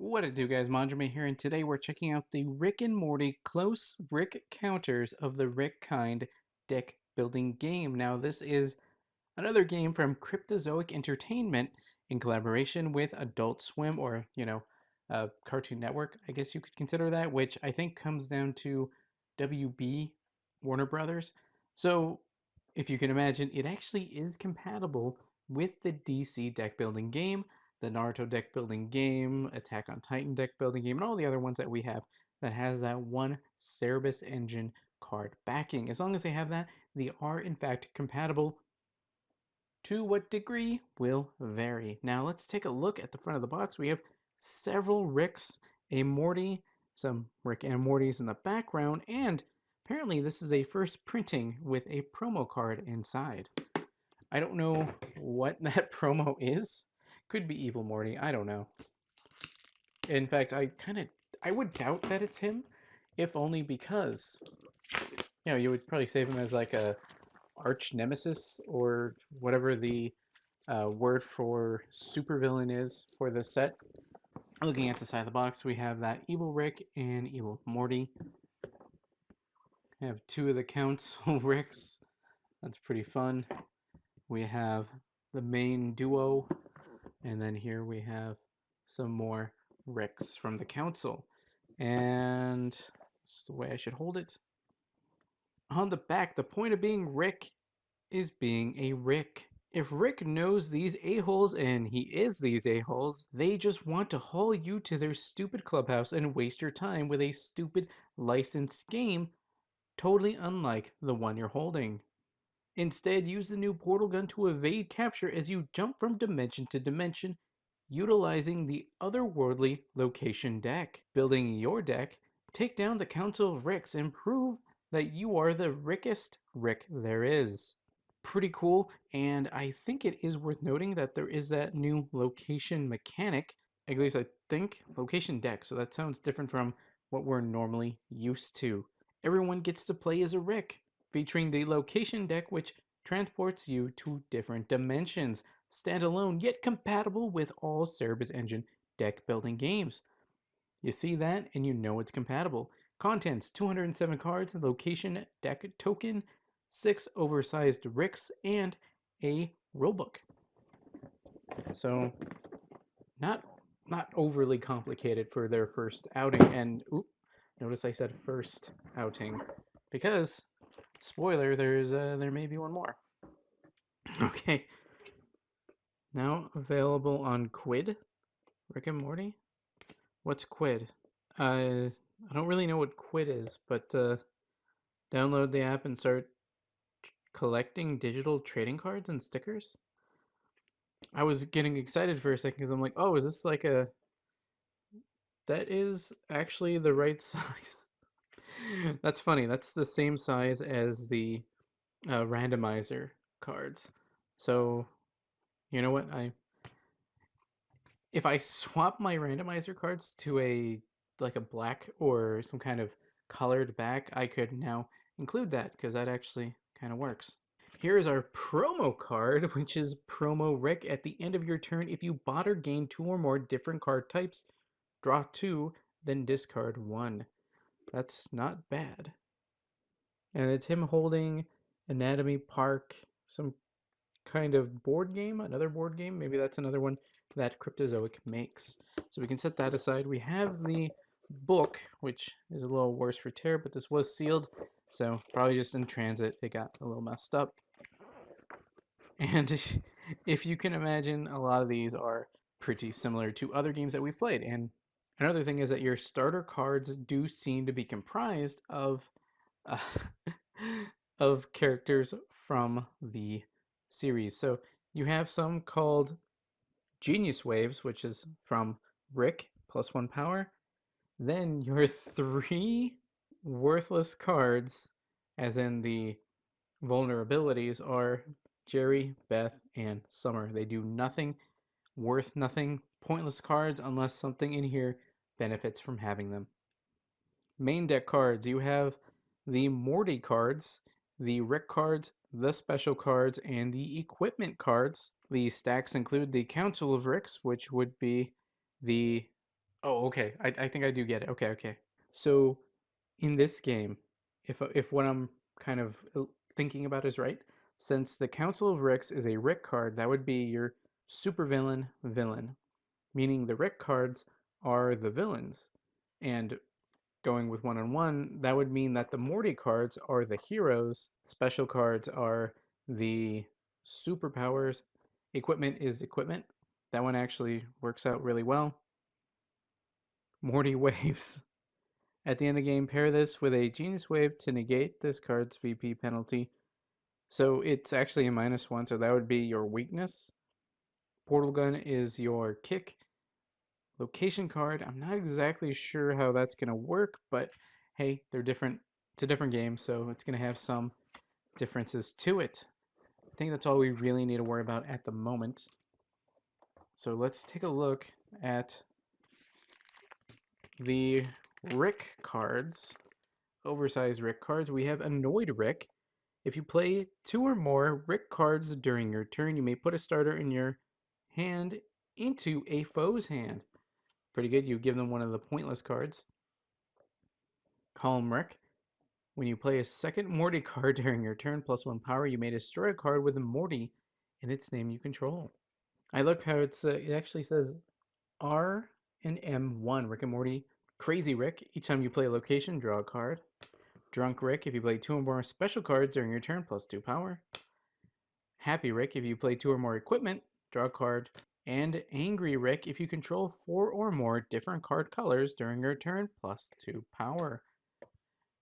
What it do, guys? Manjoume here, and today we're checking out the Rick and Morty close Rick counters of the Rick kind deck building game. Now, this is another game from Cryptozoic Entertainment in collaboration with Adult Swim, or Cartoon Network, I guess you could consider that, which I think comes down to WB, Warner Brothers. So, if you can imagine, it actually is compatible with the DC deck building game, the Naruto deck building game, Attack on Titan deck building game, and all the other ones that we have that has that one Cerebus engine card backing. As long as they have that, they are in fact compatible. To what degree will vary. Now let's take a look at the front of the box. We have several Ricks, a Morty, some Rick and Mortys in the background, and apparently this is a first printing with a promo card inside. I don't know what that promo is. Could be Evil Morty, I don't know. In fact, I would doubt that it's him, if only because you would probably save him as like a arch nemesis or whatever the word for supervillain is for this set. Looking at the side of the box, we have that Evil Rick and Evil Morty. We have two of the Council Ricks. That's pretty fun. We have the main duo, and then here we have some more Ricks from the Council. And this is the way I should hold it. On the back, the point of being Rick is being a Rick. If Rick knows these a-holes, and he is these a-holes, they just want to haul you to their stupid clubhouse and waste your time with a stupid licensed game, totally unlike the one you're holding. Instead, use the new portal gun to evade capture as you jump from dimension to dimension, utilizing the otherworldly location deck. Building your deck, take down the Council of Ricks and prove that you are the Rickest Rick there is. Pretty cool, and I think it is worth noting that there is that new location mechanic, at least I think, location deck, so that sounds different from what we're normally used to. Everyone gets to play as a Rick, featuring the location deck which transports you to different dimensions, standalone yet compatible with all Cerebus Engine deck building games. You see that and you know it's compatible. Contents: 207 cards, location deck token, 6 oversized Ricks, and a rulebook. So not overly complicated for their first outing. And notice I said first outing because spoiler, there may be one more. Okay. Now available on Quid. Rick and Morty. What's Quid? I don't really know what Quid is, but download the app and start collecting digital trading cards and stickers. I was getting excited for a second because I'm like, oh, is this like a... That is actually the right size. That's funny. That's the same size as the randomizer cards. So, you know what? If I swap my randomizer cards to a black or some kind of colored back, I could now include that because that actually kind of works. Here is our promo card, which is Promo Rick. At the end of your turn, if you bought or gained 2 or more different card types, draw 2, then discard 1. That's not bad. And it's him holding Anatomy Park, some kind of board game, another board game. Maybe that's another one that Cryptozoic makes. So we can set that aside. We have the book, which is a little worse for tear, but this was sealed, so probably just in transit it got a little messed up. And if you can imagine, a lot of these are pretty similar to other games that we've played. And another thing is that your starter cards do seem to be comprised of uh, of characters from the series. So you have some called Genius Waves, which is from Rick, +1 power. Then your 3 worthless cards, as in the vulnerabilities, are Jerry, Beth, and Summer. They do nothing, worth nothing, pointless cards unless something in here benefits from having them. Main deck cards, you have the Morty cards, the Rick cards, the special cards, and the equipment cards. The stacks include the Council of Ricks, which would be the Oh, okay. I think I do get it. Okay, okay. So in this game, if what I'm kind of thinking about is right, since the Council of Ricks is a Rick card, that would be your supervillain villain, meaning the Rick cards are the villains. And going with one on one, that would mean that the Morty cards are the heroes, special cards are the superpowers, equipment is equipment. That one actually works out really well. Morty waves. At the end of the game, pair this with a Genius Wave to negate this card's VP penalty. So it's actually a -1, so that would be your weakness. Portal Gun is your kick. Location card, I'm not exactly sure how that's going to work, but hey, they're different. It's a different game, so it's going to have some differences to it. I think that's all we really need to worry about at the moment. So let's take a look at the Rick cards. Oversized Rick cards. We have Annoyed Rick. If you play 2 or more Rick cards during your turn, you may put a starter in your hand into a foe's hand. Pretty good. You give them one of the pointless cards. Calm Rick. When you play a second Morty card during your turn, +1 power, you may destroy a card with a Morty in its name you control. I look how it actually says R and M1, Rick and Morty. Crazy Rick. Each time you play a location, draw a card. Drunk Rick, if you play 2 or more special cards during your turn, +2 power. Happy Rick, if you play 2 or more equipment, draw a card. And Angry Rick, if you control 4 or more different card colors during your turn, +2 power.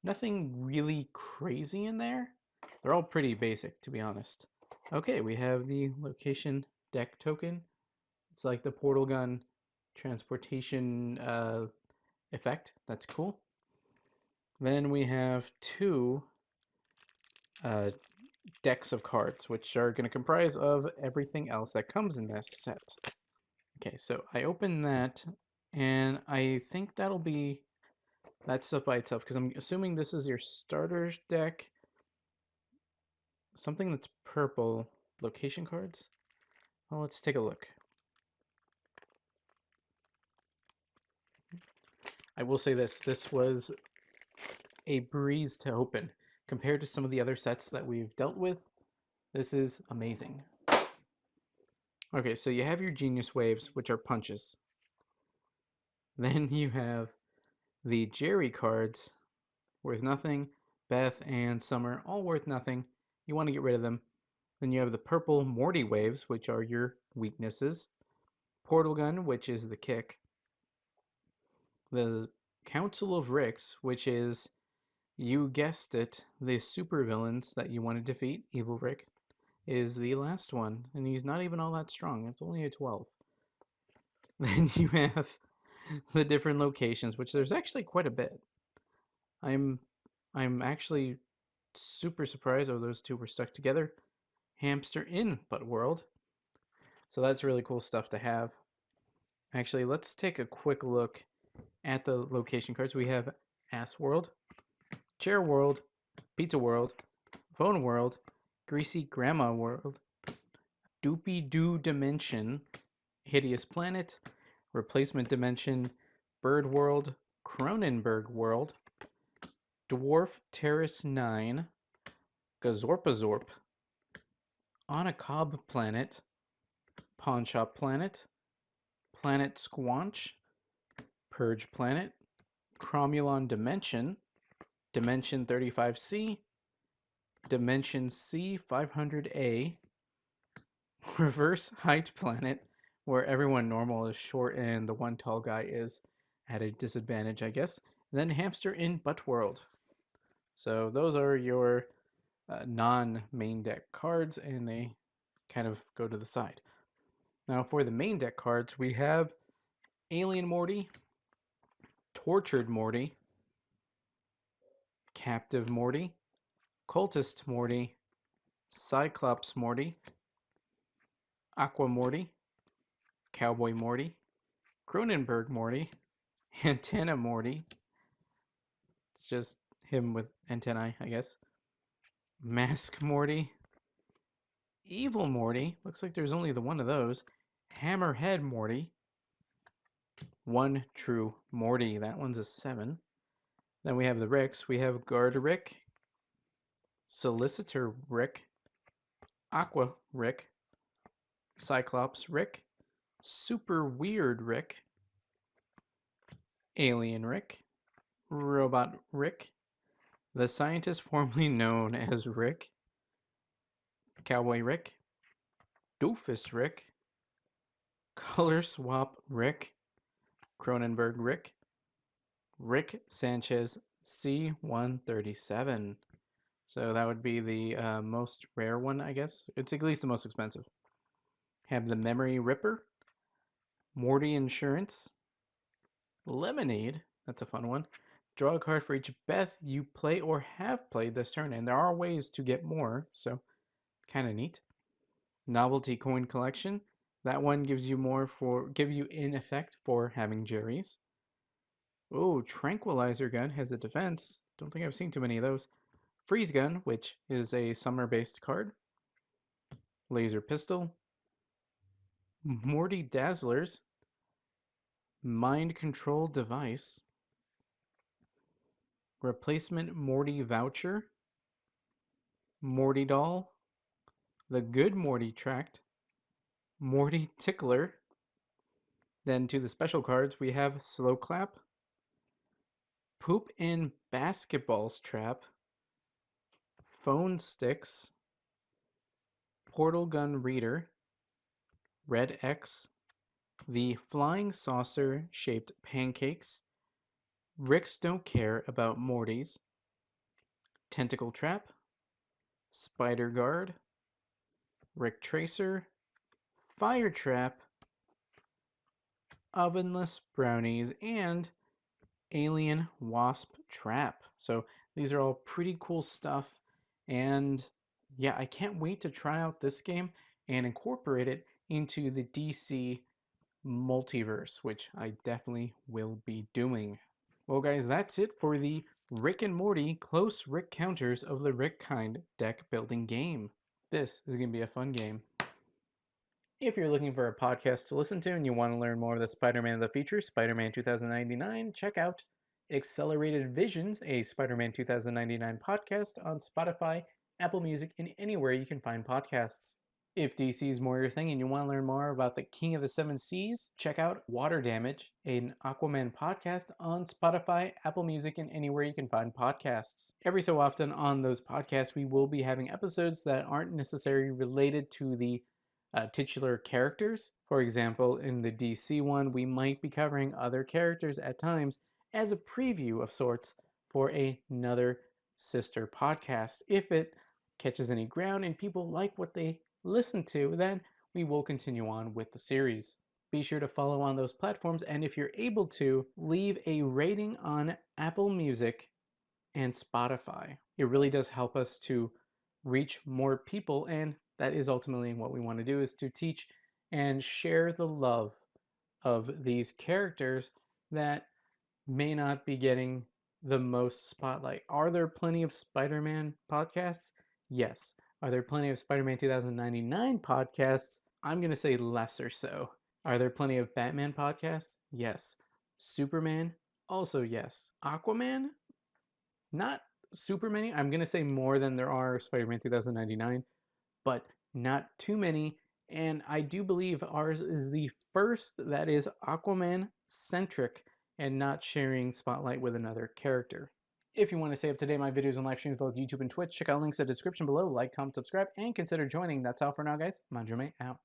Nothing really crazy in there. They're all pretty basic, to be honest. Okay, we have the location deck token. It's like the portal gun transportation effect. That's cool. Then we have 2 uh, decks of cards, which are going to comprise of everything else that comes in this set. Okay, so I open that, and I think that'll be that stuff by itself, because I'm assuming this is your starter deck. Something that's purple. Location cards? Well, let's take a look. I will say this was a breeze to open. Compared to some of the other sets that we've dealt with, this is amazing. Okay, so you have your Genius Waves, which are punches. Then you have the Jerry cards, worth nothing. Beth and Summer, all worth nothing. You want to get rid of them. Then you have the purple Morty Waves, which are your weaknesses. Portal Gun, which is the kick. The Council of Ricks, which is, you guessed it, the supervillains that you want to defeat. Evil Rick is the last one, and he's not even all that strong. It's only a 12. Then you have the different locations, which there's actually quite a bit. I'm actually super surprised oh those two were stuck together. Hamster in Butt World. So that's really cool stuff to have. Actually, let's take a quick look at the location cards. We have Ass World, Chair World, Pizza World, Phone World, Greasy Grandma World, Doopy Doo Dimension, Hideous Planet, Replacement Dimension, Bird World, Cronenberg World, Dwarf Terrace 9, Gazorpazorp, On a Cob Planet, Pawn Shop Planet, Planet Squanch, Purge Planet, Cromulon Dimension, Dimension 35C, Dimension C 500A, Reverse Height Planet, where everyone normal is short and the one tall guy is at a disadvantage, I guess. And then Hamster in Butt World. So those are your non-main deck cards, and they kind of go to the side. Now for the main deck cards, we have Alien Morty, Tortured Morty, Captive Morty, Cultist Morty, Cyclops Morty, Aqua Morty, Cowboy Morty, Cronenberg Morty, Antenna Morty. It's just him with antennae, I guess. Mask Morty, Evil Morty. Looks like there's only the one of those. Hammerhead Morty, One true Morty. That one's a 7. Then we have the Ricks. We have Guard Rick, Solicitor Rick, Aqua Rick, Cyclops Rick, Super Weird Rick, Alien Rick, Robot Rick, the scientist formerly known as Rick, Cowboy Rick, Doofus Rick, Color Swap Rick, Cronenberg Rick, Rick Sanchez C137. So that would be the most rare one, I guess. It's at least the most expensive. Have the Memory Ripper, Morty Insurance, Lemonade. That's a fun one. Draw a card for each Beth you play or have played this turn, and there are ways to get more, so kind of neat. Novelty Coin Collection. That one gives you in effect for having Jerry's. Oh, Tranquilizer Gun has a defense. Don't think I've seen too many of those. Freeze Gun, which is a summer-based card. Laser Pistol. Morty Dazzlers. Mind Control Device. Replacement Morty Voucher. Morty Doll. The Good Morty Tract. Morty Tickler. Then to the special cards, we have Slow Clap. Poop in Basketballs Trap. Phone Sticks. Portal Gun Reader. Red X. The Flying Saucer Shaped Pancakes. Ricks Don't Care About Mortys. Tentacle Trap. Spider Guard. Rick Tracer. Fire Trap. Ovenless Brownies, and Alien Wasp Trap. So these are all pretty cool stuff. And yeah, I can't wait to try out this game and incorporate it into the DC multiverse, which I definitely will be doing. Well, guys, that's it for the Rick and Morty Close Rick Counters of the Rick Kind deck building game. This is going to be a fun game. If you're looking for a podcast to listen to and you want to learn more of the Spider-Man of the future, Spider-Man 2099, check out Accelerated Visions, a Spider-Man 2099 podcast on Spotify, Apple Music, and anywhere you can find podcasts. If DC is more your thing and you want to learn more about the King of the Seven Seas, check out Water Damage, an Aquaman podcast on Spotify, Apple Music, and anywhere you can find podcasts. Every so often on those podcasts, we will be having episodes that aren't necessarily related to the titular characters. For example, in the DC one, we might be covering other characters at times as a preview of sorts for another sister podcast. If it catches any ground and people like what they listen to, then we will continue on with the series. Be sure to follow on those platforms, and if you're able to, leave a rating on Apple Music and Spotify. It really does help us to reach more people, and that is ultimately what we want to do, is to teach and share the love of these characters that may not be getting the most spotlight. Are there plenty of Spider-Man podcasts? Yes. Are there plenty of Spider-Man 2099 podcasts? I'm going to say lesser so. Are there plenty of Batman podcasts? Yes. Superman? Also yes. Aquaman? Not super many. I'm going to say more than there are Spider-Man 2099, but not too many. And I do believe ours is the first that is Aquaman centric and not sharing spotlight with another character. If you want to stay up to date, my videos and live streams both YouTube and Twitch, check out links in the description below. Like, comment, subscribe, and consider joining. That's all for now, guys. Manjoume out.